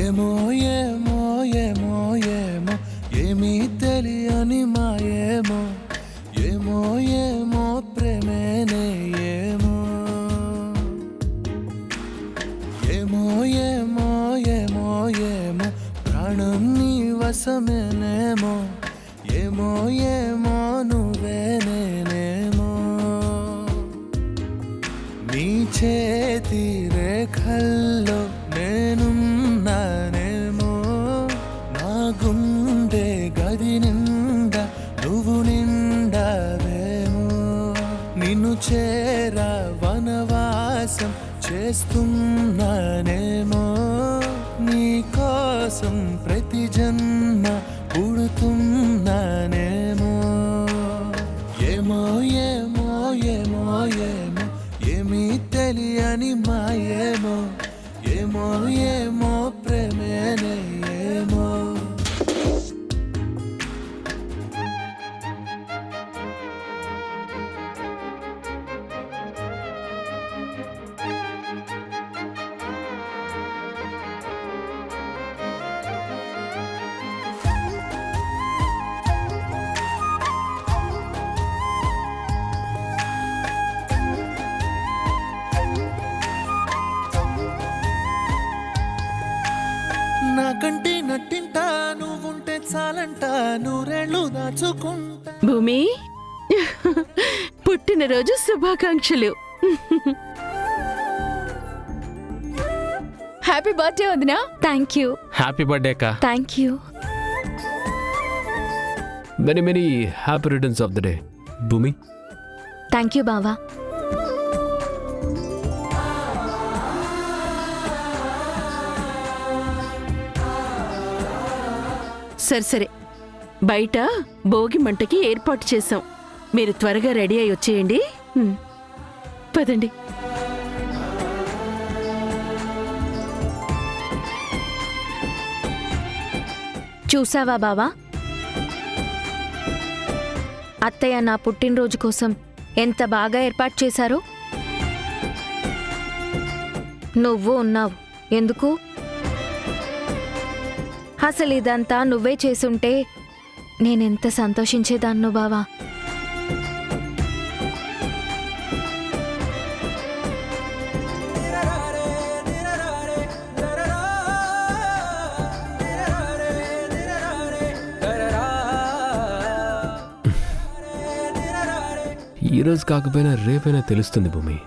ఏమో ఏమో ఏమో ఏమో ఏమీ తెలియని మాయేమో ఏమో ఏమో ప్రేమేనే ఏమో ఏమో ఏమో ఏమో ఏమో ప్రాణం నీ వశమేనేమో ఏమో ఏమో నువ్వే నేనేమో నీ చేతి రేఖల్లో నేనున్నానేమో నా గుండె గది నిండా నువ్వు నిండావేమో నిన్ను చేరా వనవాసం చేస్తున్నానేమో నీ కోసం ప్రతి జన్మ పుడుతున్నానేమో ఏమో ఏమో ఏమో ఏమో ఏమీ తెలియని మాయేమో ఏమో ఏమో ప్రేమేనే ఏమో నాకంటే నట్టింటా నువ్వుంటే చాలంట నూరేళ్ళు దాచుకుంటా. భూమి పుట్టినరోజు శుభాకాంక్షలు. హ్యాపీ బర్త్డే వదినా. Thank you. హ్యాపీ బర్త్డే అక్క. Thank you. Many many happy returns of the day భూమి. థ్యాంక్ యూ బావా. సరే బయట భోగి మంటకి ఏర్పాటు చేశాం. మీరు త్వరగా రెడీ అయి వచ్చేయండి. పదండి. చూసావా బావా, అత్తయ్య నా పుట్టినరోజు కోసం ఎంత బాగా ఏర్పాటు చేశారో. నువ్వు ఉన్నావు ఎందుకు? అసలు ఇదంతా నువ్వే చేసుంటే నేనెంత సంతోషించేదాన్నో బావా. ఈరోజు కాకపోయినా రేపైనా తెలుస్తుంది భూమి.